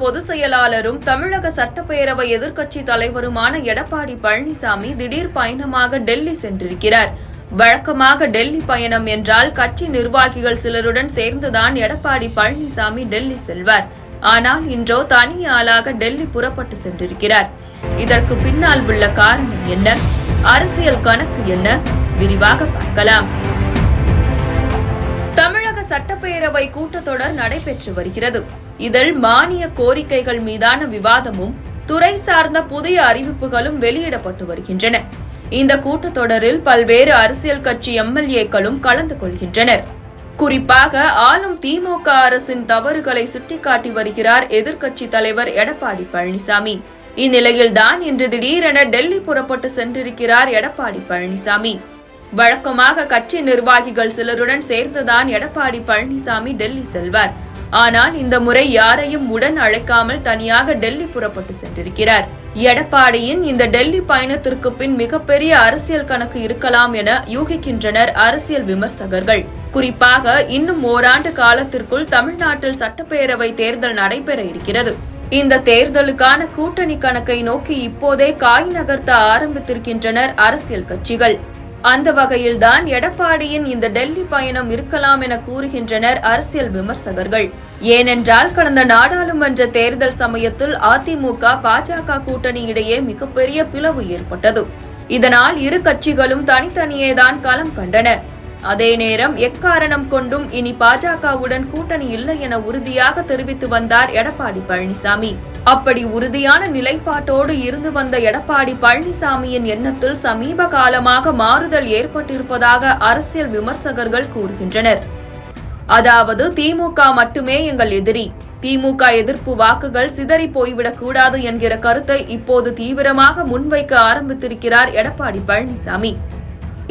பொதுச் செயலாளரும் தமிழக சட்டப்பேரவை எதிர்க்கட்சி தலைவருமான எடப்பாடி பழனிசாமி திடீர் பயணமாக டெல்லி சென்றிருக்கிறார். வழக்கமாக டெல்லி பயணம் என்றால் கட்சி நிர்வாகிகள் சிலருடன் சேர்ந்துதான் எடப்பாடி பழனிசாமி டெல்லி செல்வார். ஆனால் இன்றோ தனி ஆளாக டெல்லி புறப்பட்டு சென்றிருக்கிறார். இதற்கு பின்னால் உள்ள காரணம் என்ன, அரசியல் கணக்கு என்ன, விரிவாக பார்க்கலாம். தமிழக சட்டப்பேரவை கூட்டத்தொடர் நடைபெற்று வருகிறது. இதில் மானிய கோரிக்கைகள் மீதான விவாதமும் துறை சார்ந்த புதிய அறிவிப்புகளும் வெளியிடப்பட்டு வருகின்றன. இந்த கூட்டத்தொடரில் பல்வேறு அரசியல் கட்சி எம்எல்ஏக்களும் கலந்து கொள்கின்றனர். குறிப்பாக ஆளும் திமுக அரசின் தவறுகளை சுட்டிக்காட்டி வருகிறார் எதிர்க்கட்சி தலைவர் எடப்பாடி பழனிசாமி. இந்நிலையில்தான் இன்று திடீரென டெல்லி புறப்பட்டு சென்றிருக்கிறார் எடப்பாடி பழனிசாமி. வழக்கமாக கட்சி நிர்வாகிகள் சிலருடன் சேர்ந்துதான் எடப்பாடி பழனிசாமி டெல்லி செல்வார். ஆனால் இந்த முறை யாரையும் உடன் அழைக்காமல் தனியாக டெல்லி புறப்பட்டு சென்றிருக்கிறார். எடப்பாடியின் இந்த டெல்லி பயணத்திற்கு பின் மிகப்பெரிய அரசியல் கணக்கு இருக்கலாம் என யூகிக்கின்றனர் அரசியல் விமர்சகர்கள். குறிப்பாக இன்னும் ஓராண்டு காலத்திற்குள் தமிழ்நாட்டில் சட்டப்பேரவை தேர்தல் நடைபெற இருக்கிறது. இந்த தேர்தலுக்கான கூட்டணி கணக்கை நோக்கி இப்போதே காய் நகர்த்த ஆரம்பித்திருக்கின்றனர் அரசியல் கட்சிகள். அந்த வகையில்தான் எடப்பாடியின் இந்த டெல்லி பயணம் இருக்கலாம் என கூறுகின்றனர் அரசியல் விமர்சகர்கள். ஏனென்றால் கடந்த நாடாளுமன்ற தேர்தல் சமயத்தில் அதிமுக பாஜக கூட்டணி இடையே மிகப்பெரிய பிளவு ஏற்பட்டது. இதனால் இரு கட்சிகளும் தனித்தனியேதான் களம் கண்டன. அதே நேரம் எக்காரணம் கொண்டும் இனி பாஜகவுடன் கூட்டணி இல்லை என உறுதியாக தெரிவித்து வந்தார் எடப்பாடி பழனிசாமி. அப்படி உறுதியான நிலைப்பாட்டோடு இருந்து வந்த எடப்பாடி பழனிசாமியின் எண்ணத்தில் சமீப காலமாக மாறுதல் ஏற்பட்டிருப்பதாக அரசியல் விமர்சகர்கள் கூறுகின்றனர். அதாவது திமுக மட்டுமே எங்கள் எதிரி, திமுக எதிர்ப்பு வாக்குகள் சிதறி போய்விடக் கூடாது என்கிற கருத்தை இப்போது தீவிரமாக முன்வைக்க ஆரம்பித்திருக்கிறார் எடப்பாடி பழனிசாமி.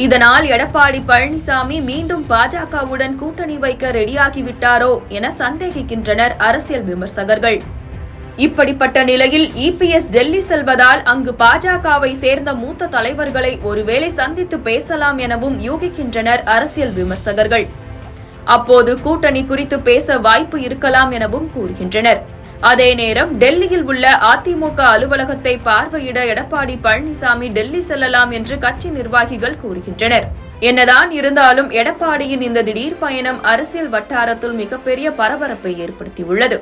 இதனால் எடப்பாடி பழனிசாமி மீண்டும் பாஜகவுடன் கூட்டணி வைக்க ரெடியாகிவிட்டாரோ என சந்தேகிக்கின்றனர் அரசியல் விமர்சகர்கள். இப்படிப்பட்ட நிலையில் இபிஎஸ் டெல்லி செல்வதால் அங்கு பாஜகவை சேர்ந்த மூத்த தலைவர்களை ஒருவேளை சந்தித்து பேசலாம் எனவும் யூகிக்கின்றனர் அரசியல் விமர்சகர்கள். அப்போது கூட்டணி குறித்து பேச வாய்ப்பு இருக்கலாம் எனவும் கூறுகின்றனர். அதே நேரம் டெல்லியில் உள்ள அதிமுக அலுவலகத்தை பார்வையிட எடப்பாடி பழனிசாமி டெல்லி செல்லலாம் என்று கட்சி நிர்வாகிகள் கூறுகின்றனர். என்னதான் இருந்தாலும் எடப்பாடியின் இந்த திடீர் பயணம் அரசியல் வட்டாரத்தில் மிகப்பெரிய பரபரப்பை ஏற்படுத்தியுள்ளது.